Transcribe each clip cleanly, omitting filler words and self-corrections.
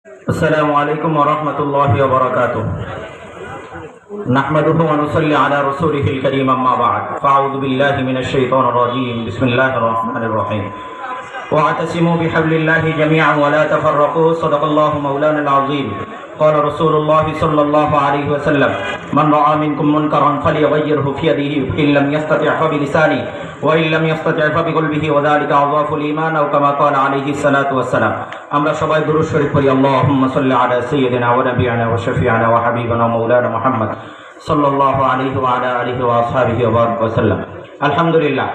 السلام عليكم ورحمة الله وبركاته. نحمده ونصلي على رسوله الكريم أما بعد فأعوذ بالله من الشيطان الرجيم بسم الله الرحمن الرحيم واعتصموا بحبل الله جميعا ولا تفرقوا صدق الله مولانا العظيم قال رسول الله صلى الله عليه وسلم من رأى منكم منكرا فليغيره في يده فإن لم يستطع فبلسانه وإن لم يستطع فبقلبه وذلك أضعف الإيمان أو كما قال عليه الصلاة والسلام. আমরা সবাই দুরূদ শরীফ পড়ি। আল্লাহুম্মা সাল্লি আলা সাইয়্যিদিনা ওয়া নাবিয়িনা ওয়া শাফি'িনা ওয়া হাবিবানা মাওলানা মুহাম্মদ সাল্লাল্লাহু আলাইহি ওয়া আলা আলিহি ওয়া আসহাবিহি ওয়া বারাকা ওয়া সাল্লাম। আলহামদুলিল্লাহ,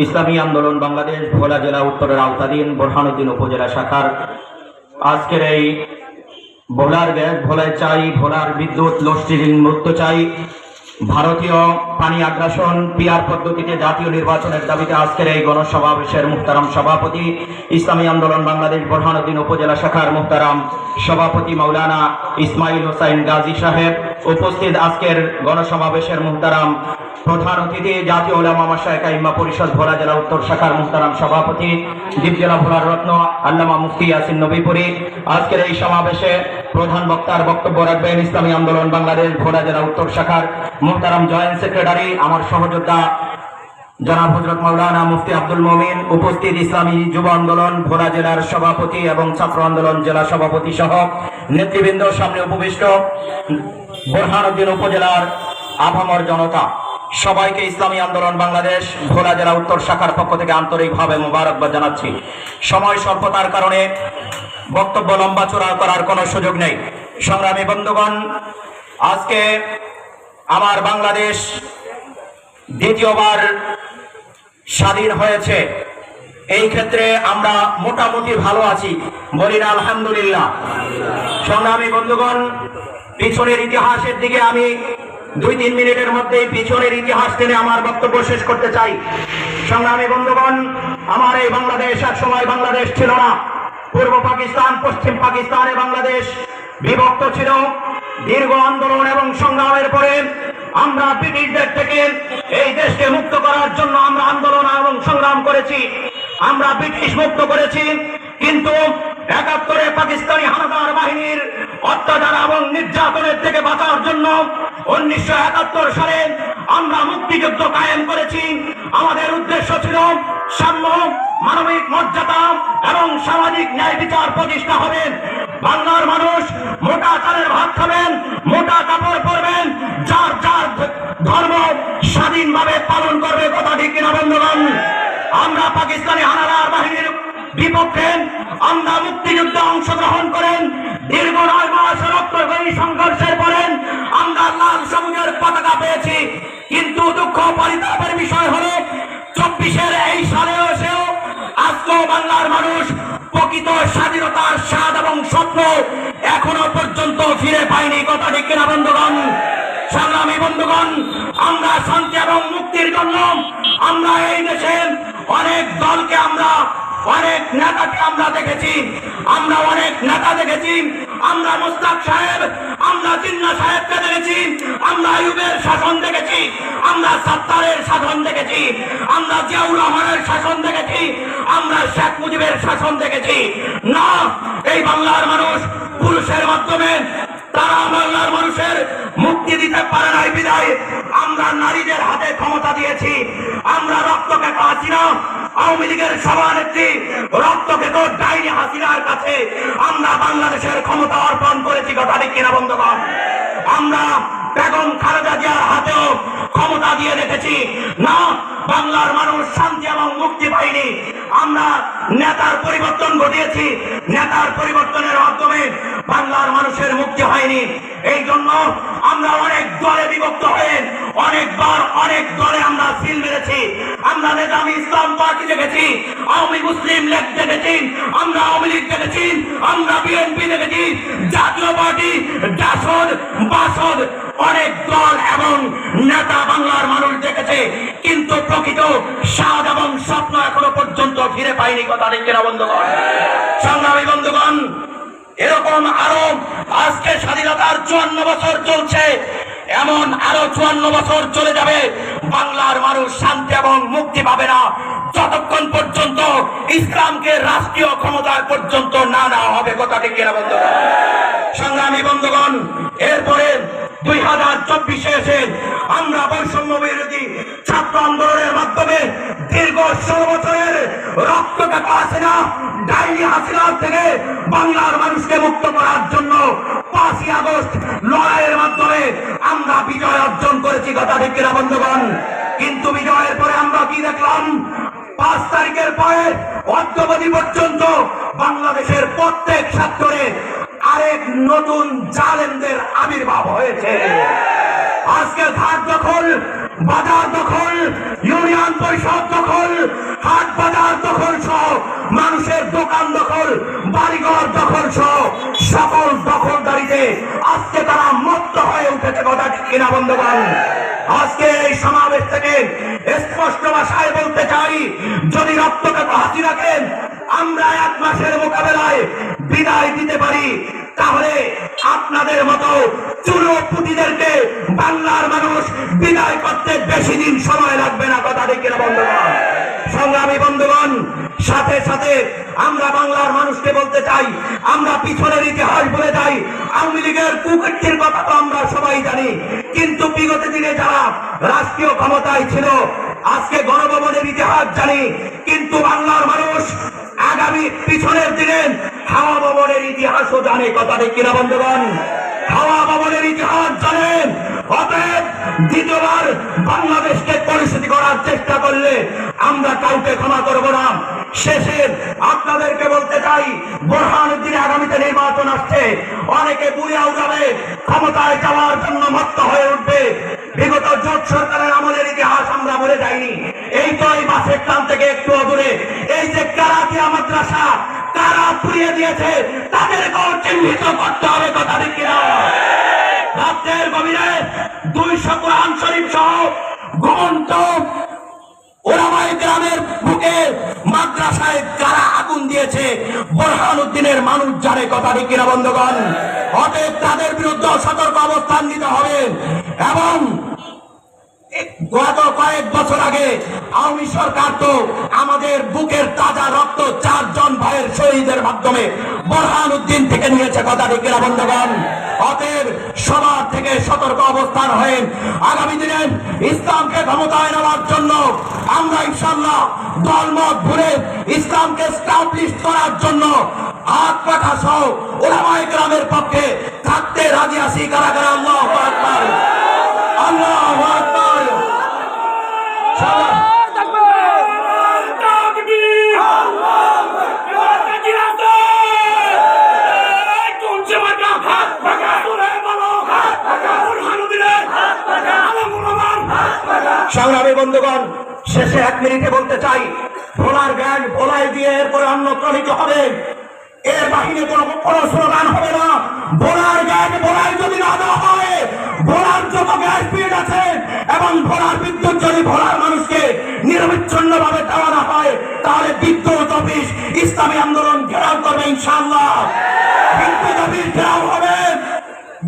ইসলামী আন্দোলন বাংলাদেশ ভোলা জেলা উত্তরের আওতাধীন বোরহানুদ্দিন উপজেলা শাখার আজকের এই ভোলার গ্যাস, ভোলায় চাই, ভোলার বিদ্যুৎ লোডশেডিং মুক্ত চাই, ভারতীয় পানি আগ্রাসন পিআর পদ্ধতিতে জাতীয় নির্বাচনের দাবিতে আজকের এই গণসমাবেশের মুহতারাম সভাপতি, ইসলামী আন্দোলন বাংলাদেশ বোরহানুদ্দিন উপজেলা শাখার মুহতারাম সভাপতি মাওলানা ইসমাইল হোসাইন গাজী সাহেব, উপস্থিত আজকের গণসমাবেশের মুহতারাম প্রধান অতিথি জাতীয় উলামা মাশায়েখ আইম্মা পরিষদ ভোলা জেলা উত্তর শাখার মুহতারাম সভাপতি দ্বীপ জেলা ভোলার রত্ন আল্লামা মুফতি ইয়াসিন নবীপুরী। আজকের এই সমাবেশে প্রধান বক্তার বক্তব্য রাখবেন ইসলামী আন্দোলন বাংলাদেশ ভোলা জেলা উত্তর শাখার মুহতারাম জয়েন্ট সেক্রেটারি আমার সহযোদ্ধা জনাব হযরত মাওলানা মুফতি আব্দুল মুমিন, উপস্থিত ইসলামী যুব আন্দোলন ভোলা জেলার সভাপতি এবং ছাত্র আন্দোলন জেলা সভাপতি সহ নেতৃবৃন্দ, সামনে উপবিষ্ট বোরহানুদ্দিন উপজেলার আপামর জনতা, সবাইকে ইসলামী আন্দোলন বাংলাদেশ ভোলা জেলা উত্তর শাখার পক্ষ থেকে আন্তরিকভাবে মোবারকবাদ জানাচ্ছি। সময় স্বল্পতার কারণে বক্তব্য লম্বা চূড়া করার কোনো সুযোগ নেই। সংগ্রামী বন্ধুগণ, আজকে আমার বাংলাদেশ দ্বিতীয়বার স্বাধীন হয়েছে। এই ক্ষেত্রে আমরা মোটামুটি ভালো আছি, বলি না আলহামদুলিল্লাহ। সংগ্রামী বন্ধুগণ, পিছনের ইতিহাসের দিকে আমি 2-3 মিনিটের মধ্যেই পিছনের ইতিহাস টেনে আমার বক্তব্য শেষ করতে চাই। সংগ্রামী বন্ধুগণ, আমার এই বাংলাদেশ এক সময় বাংলাদেশ ছিল না। পূর্ব পাকিস্তান, পশ্চিম পাকিস্তানে বাংলাদেশ বিভক্ত ছিল। দীর্ঘ আন্দোলন এবং সংগ্রামের পরে আমরা ব্রিটিশদের থেকে এই দেশকে মুক্ত করার জন্য আমরা আন্দোলন এবং সংগ্রাম করেছি, আমরা ব্রিটিশ মুক্ত করেছি। কিন্তু 71-এ পাকিস্তানি হানাদার বাহিনীর অত্যাচার এবং নির্যাতনের থেকে বাঁচার জন্য 1971 সালে আমরা মুক্তিযুদ্ধ কায়েম করেছি। আমাদের উদ্দেশ্য ছিল সাম্য, মানবিক মর্যাদা এবং সামাজিক ন্যায় বিচার প্রতিষ্ঠা হবে। বাংলার মানুষ মোটা চালের ভাত খাবেন, মোটা কাপড় পরবেন, যার যার ধর্ম স্বাধীনভাবে পালন করবে। কথা ঠিক কিনা বন্ধুগণ? আমরা পাকিস্তানি হানাদার বাহিনীর বিপক্ষে আমরা মুক্তিযুদ্ধে অংশগ্রহণ করেন। দীর্ঘ 9 মাস রক্তক্ষয়ী সংঘর্ষের পরে আমরা লাল সবুজের পতাকা পেয়েছি। কিন্তু দুঃখ পরিতাপের বিষয় হলো 24-এর এই সালে এসেও আজকেও বাংলার মানুষ প্রকৃত স্বাধীনতার স্বাদ এবং স্বপ্ন এখনো পর্যন্ত ফিরে পায়নি। কথা ঠিক কিনা বন্ধুগণ? সংগ্রামী বন্ধুগণ, আমরা শান্তি এবং মুক্তির জন্য আমরা এই দেশে অনেক দলকে, আমরা অনেক নেতাকে আমরা দেখেছি, আমরা অনেক নেতা দেখেছি। আমরা মুস্তাক সাহেব, আমরা জিন্নাহ সাহেবকে দেখেছি, আমরা আইয়ুবের শাসন দেখেছি, আমরা সাত্তারের শাসন দেখেছি, আমরা জিয়াউর রহমানের শাসন দেখেছি, আমরা শেখ মুজিবের শাসন দেখেছি। না, এই বাংলার মানুষ পুরুষের মাধ্যমে তারা বাংলার মানুষের মুক্তি দিতে পারে নাই বিদায় আমরা নারীদের হাতে ক্ষমতা দিয়েছি। আমরা রক্তকে হাসিনা, আওয়ামী লীগের সভানেত্রী রক্তকে ডাইনি হাসিনার কাছে আমরা বাংলাদেশের ক্ষমতা অর্পণ করেছি। কথা ঠিক কিনা বন্ধুগণ? আমরা বেগম খালেদা জিয়ার হাতেও ক্ষমতা দিয়ে রেখেছি। না, বাংলার মানুষ শান্তি এবং মুক্তি পায়নি। আমরা নেতার পরিবর্তন ঘটিয়েছি, নেতার পরিবর্তনের মাধ্যমে বাংলার মানুষের মুক্তি হয়নি। এই জন্য আমরা অনেক দলে বিভক্ত হয়ে অনেকবার অনেক দলে আমরা সিল মেরেছি। আমরা নেজামি ইসলাম পার্টি দেখেছি, আওয়ামী মুসলিম লীগ দেখেছি, আমরা আওয়ামী লীগ দেখেছি, আমরা বিএনপি দেখেছি, জাতীয় পার্টি, জাসদ, বাসদ, অনেক দল এবং নেতা বাংলার মানুষ দেখেছে। কিন্তু প্রকৃত স্বাদ এবং স্বপ্ন এখনো পর্যন্ত ফিরে পায়নি। কথা ঠিক কিনা বন্ধুগণ? সংগ্রামী বন্ধুগণ, এরকম আরো আজকে স্বাধীনতার 54 বছর চলছে, এমন আরো 54 বছর চলে যাবে। বাংলার মানুষ শান্তি এবং মুক্তি পাবে না যতক্ষণ পর্যন্ত ইসলামকে রাষ্ট্রীয় ক্ষমতার পর্যন্ত না নেওয়া হবে। কথা ঠিক কিনা বন্ধুরা? বন্ধুগণ, এরপরে 2024-এ এসে আমরা বৈষম্য বিরোধী ছাত্র আন্দোলনের মাধ্যমে দীর্ঘ 16 বছরের রক্তকাটা হাসিনা ডাইনি হাসিনার থেকে বাংলার মানুষকে মুক্ত করার জন্য 5ই আগস্ট লড়াইয়ের মাধ্যমে আমরা বিজয় অর্জন করেছি। কথা ঠিক কিনা বন্ধুগণ? কিন্তু বিজয়ের পরে আমরা কি দেখলাম? 5 তারিখের পরে অদ্যবধি পর্যন্ত বাংলাদেশের প্রত্যেক সেক্টরে আরেক নতুন জালেমদের আবির্ভাব হয়েছে। আজকে ঘাট দখল, বাজার দখল, ইউনিয়ন পরিষদ দখল, হাট বাজার দখল সহ মানুষের দোকান দখল, বাড়িঘর দখল সহ সকল দখলদারিতে আজকে তারা মত্ত হয়ে উঠেছে। কথা ঠিক কিনা বন্ধুগণ? আজকে এই সমাবেশ থেকে স্পষ্ট ভাষায় বলতে চাই, যদি রক্তকাটা হাসিনাকে আমরা 1 মাসের মোকাবেলায় বিদায় দিতে পারি, তাহলে আপনাদের মতো চুলোপুটিদেরকে বাংলার মানুষ বিদায় করতে বেশি দিন সময় লাগবে না। কথা ঠিক কিনা বন্ধুগণ? সংগ্রামী বন্ধুগণ, সাথে সাথে আমরা বাংলার মানুষকে বলতে চাই, আমরা পিছনের ইতিহাস বলে যাই। আওয়ামী লীগের কুকীর্তির কথা তো আমরা সবাই জানি, কিন্তু বিগত দিনে যারা রাষ্ট্রীয় ক্ষমতায় ছিল, আজকে গণভবনের ইতিহাস জানি, কিন্তু বাংলার মানুষ আগামী পিছনের দিনে হাওয়া ভবনের ইতিহাসও জানে। কথা ঠিক কিনা বন্ধুগণ? হাওয়া ভবনের ইতিহাস জানেন। অতএব দ্বিতীয়বার বাংলাদেশকে পরিস্থিতি করার চেষ্টা করলে আমরা কাউকে ক্ষমা করব না। শেষে আপনাদেরকে বলতে চাই, বোরহানুদ্দিন আগামীতে নির্বাচন আসছে, অনেকে বুড়িয়া উঠাবে, ক্ষমতায় যাওয়ার জন্য মত্ত হয়ে উঠবে। বিগত জোট সরকারের আমলের ইতিহাস আমরা বলে যাইনি। এই তো এই বাসের স্থান থেকে একটু দূরে এই যে কারাতিয়া মাদ্রাসা কারা পুড়িয়ে দিয়েছে, তাদেরকেও চিহ্নিত করতে হবে। কথা ঠিক কিনা? রাতের গভীরে 200 কোরআন শরীফ সহ ঘুমন্ত ওলামায়ে কেরামের বুকে মাদ্রাসায় কারা আগুন দিয়েছে, বোরহানুদ্দিনের মানুষ জানে। কথা ঠিক কিনা বন্ধুগণ? অতএব তাদের বিরুদ্ধে সতর্ক অবস্থান নিতে হবে। এবং গত কয়েক বছর আগে আওয়ামী সরকার তো আমাদের বুকের তাজা রক্ত 4 জন ভাইয়ের শহীদের মাধ্যমে বোরহানুদ্দিন থেকে নিয়েছে। কথা ঠিক কিনা বন্ধুগণ? অতএব সবার থেকে সতর্ক অবস্থান হয়ে আগামী দিনে ইসলামকে ক্ষমতায় নেওয়ার জন্য আমরা ইনশাআল্লাহ দলমত ভুলে ইসলামকে এস্টাবলিশ করার জন্য হাত পাখা সহ ওলামায়ে কেরামের পক্ষে থাকতে রাজি আছি। কারা কারা? আল্লাহু আকবার, আল্লাহু আকবার। সংগ্রামী বন্ধুগণ, শেষে 1 মিনিটে বলতে চাই, ভোলার গান ভোলায় দিয়ে এরপরে অনুপ্রাণিত হবে। এর বাহিনী কোনো স্লোগান হবে না। ভোলার গান ভোলায় যদি না দেওয়া হয়, ভোলার যত গ্যাস পিরিয়ড আছে এবং ভোলার বিদ্যুৎ যদি ভোলার মানুষকে নিরবিচ্ছিন্ন ভাবে দেওয়া না হয়, তাহলে বিদ্যুৎ অফিস ইসলামী আন্দোলন ঘেরাও করবে ইনশাআল্লাহ। বিদ্যুৎ অফিস ঘেরাও হবে,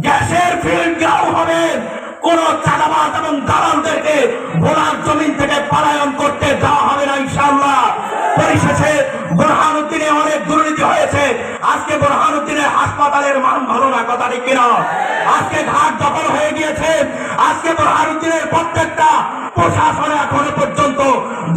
গ্যাসের ফিল্ড ঘেরাও হবে। কোন চাঁদাবাজ এবং দালালদেরকে ভোলার জমিন থেকে পলায়ন করতে দেওয়া হবে না ইনশাআল্লাহ। পরিশেষে বোরহানুদ্দিনে অনেক দুর্নীতি হয়েছে। আজকে বোরহানুদ্দিনের হাসপাতালের মান ভালো না। কথা ঠিক কিনা? আজকে ঘাট দখল হয়ে গিয়েছে। আজকে বোরহানুদ্দিনের প্রত্যেকটা প্রশাসন এখনো পর্যন্ত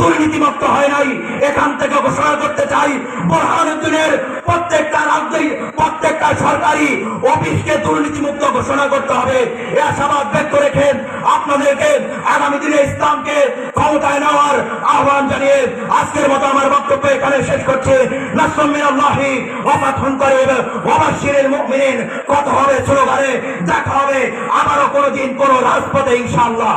দুর্নীতিমুক্ত হয় নাই। এখান থেকে ঘোষণা করতে চাই, বোরহানুদ্দিনের প্রত্যেকটা সরকারি অফিসকে দুর্নীতিমুক্ত ঘোষণা করতে হবে। এ আশাবাদ ব্যক্ত রেখে আপনাদেরকে আগামী দিনে ইসলামকে ক্ষমতায় নেওয়ার আহ্বান জানিয়ে আজকের মতো আমার বক্তব্য এখানে শেষ করছি। নাসরুম মিনাল্লাহি ওয়া ফাতহুন করিব ওয়া বাশশিরিল মুমিনিন। কথা হবে স্লোগানে, দেখা হবে আবারও কোনোদিন কোনো রাজপথে ইনশাআল্লাহ।